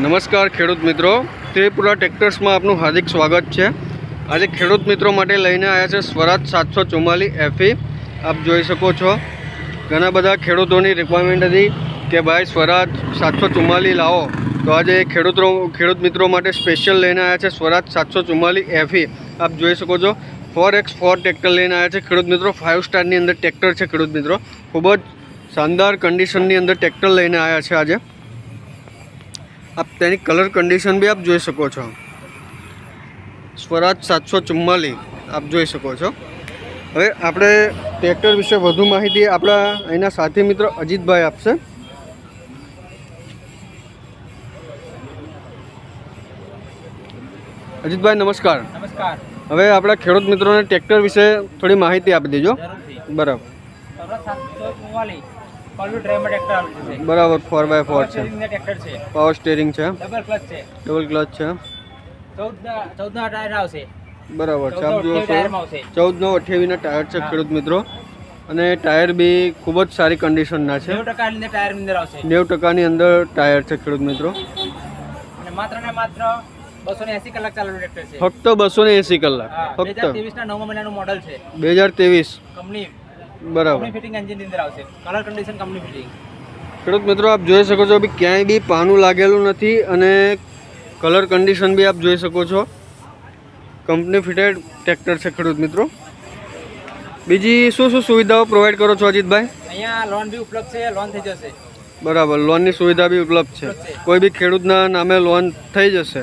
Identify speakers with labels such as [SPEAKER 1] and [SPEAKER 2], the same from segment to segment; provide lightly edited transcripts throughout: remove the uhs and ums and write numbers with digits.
[SPEAKER 1] નમસ્કાર ખેડૂત મિત્રો, ત્રિપુરા ટ્રેક્ટર્સમાં આપનું હાર્દિક સ્વાગત છે। આજે ખેડૂત મિત્રો માટે લઈને આવ્યા છે સ્વરાજ 744 FE। આપ જોઈ શકો છો ઘણા બધા ખેડૂતોની રિક્વાયરમેન્ટ હતી કે ભાઈ સ્વરાજ 744 લાવો, તો આજે ખેડૂત મિત્રો માટે સ્પેશિયલ લઈને આવ્યા છે સ્વરાજ 744 FE। આપ જોઈ શકો છો 4x4 ટ્રેક્ટર લઈને આવ્યા છે ખેડૂત મિત્રો। 5 સ્ટારની અંદર ટ્રેક્ટર છે ખેડૂત મિત્રો, ખૂબ જ શાનદાર કન્ડિશનની અંદર ટ્રેક્ટર લઈને આવ્યા છે આજે। आप तेनी कलर कंडीशन भी आप જોઈ શકો છો। સ્વરાજ 744 आप જોઈ શકો છો। હવે આપણે ટ્રેક્ટર વિશે વધુ માહિતી આપણા અહીંના સાથી મિત્ર અજીતભાઈ આપશે। અજીતભાઈ નમસ્કાર।
[SPEAKER 2] નમસ્કાર।
[SPEAKER 1] હવે આપણા ખેડૂત મિત્રોને ટ્રેક્ટર વિશે થોડી માહિતી આપી દેજો। બરાબર બરાબર 4x4 છે, પાવર સ્ટીરિંગ છે, ડબલ ક્લચ છે,
[SPEAKER 2] 14 ટાયર આવશે।
[SPEAKER 1] બરાબર છે, આપ જુઓ છો 14 28 ના ટાયર છે ખેડૂત મિત્રો, અને ટાયર બી ખૂબ જ સારી કન્ડિશનના છે।
[SPEAKER 2] 90% ટાયર અંદર આવશે,
[SPEAKER 1] 90% અંદર ટાયર છે ખેડૂત મિત્રો,
[SPEAKER 2] અને માત્ર ને માત્ર 280 કલાક ચાલેલું ટ્રેક્ટર છે।
[SPEAKER 1] ફક્ત 280 કલાક, ફક્ત
[SPEAKER 2] 2023 ના 9મા મહિનાનું મોડલ છે,
[SPEAKER 1] 2023
[SPEAKER 2] કંપની
[SPEAKER 1] બરાબર
[SPEAKER 2] ફિટિંગ એન્જિન ની અંદર આવશે, કલર કન્ડિશન કંપની ફિટિંગ।
[SPEAKER 1] ખેડૂત મિત્રો આપ જોઈ શકો છો બી ક્યાંય બી પાનું લાગેલું નથી, અને કલર કન્ડિશન બી આપ જોઈ શકો છો, કંપની ફિટેડ ટ્રેક્ટર છે ખેડૂત મિત્રો। બીજી શું સુવિધાઓ પ્રોવાઈડ કરો છો અજીતભાઈ?
[SPEAKER 2] અહીંયા લોન બી ઉપલબ્ધ છે, લોન થઈ જશે।
[SPEAKER 1] બરાબર, લોનની સુવિધા બી ઉપલબ્ધ છે, કોઈ બી ખેડૂતના નામે લોન થઈ જશે,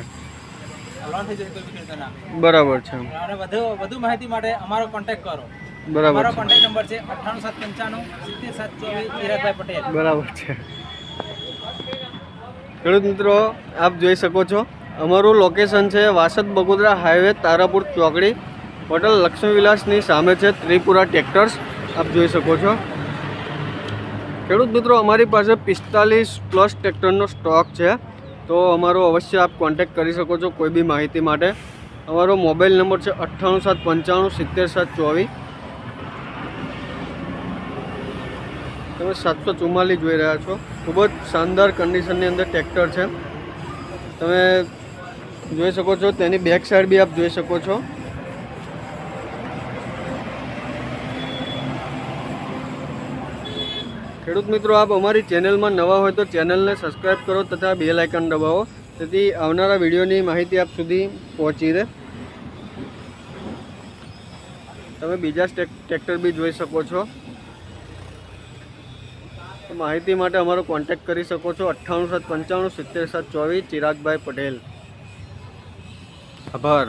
[SPEAKER 2] લોન થઈ જશે કોઈ બી ખેડૂતના નામે।
[SPEAKER 1] બરાબર છે,
[SPEAKER 2] અને વધુ માહિતી માટે અમારો કોન્ટેક્ટ કરો।
[SPEAKER 1] બરાબર,
[SPEAKER 2] અમારો કોન્ટેક્ટ નંબર છે 9875 70724 ચિરાગભાઈ પટેલ।
[SPEAKER 1] બરાબર છે ખેડૂત મિત્રો આપ જોઈ શકો છો અમારું લોકેશન છે વાસદ બગોદરા હાઈવે તારાપુર ચોકડી, હોટલ લક્ષ્મી વિલાસની સામે છે ત્રિપુરા ટ્રેક્ટર્સ। આપ જોઈ શકો છો ખેડૂત મિત્રો અમારી પાસે 45+ ટ્રેક્ટરનો સ્ટોક છે, તો અમારો અવશ્ય આપ કોન્ટેક્ટ કરી શકો છો કોઈ બી માહિતી માટે। અમારો મોબાઈલ નંબર છે 9875 70724। તમે 744 જોઈ રહ્યા છો, ખૂબ જ શાનદાર કન્ડિશનની અંદર ટ્રેક્ટર છે, તમે જોઈ શકો છો। તેની બેક સાઈડ બી આપ જોઈ શકો છો। ખેડૂત મિત્રો આપ અમારી ચેનલમાં નવા હોય તો ચેનલને સબસ્ક્રાઈબ કરો તથા બેલ આઇકન દબાવો, જેથી આવનારા વિડીયોની માહિતી આપ સુધી પહોંચી રહે। તમે બીજા ટ્રેક્ટર બી જોઈ શકો છો। માહિતી માટે અમારો કોન્ટેક્ટ કરી શકો છો 9875 70724 ચિરાગભાઈ પટેલ। આભાર।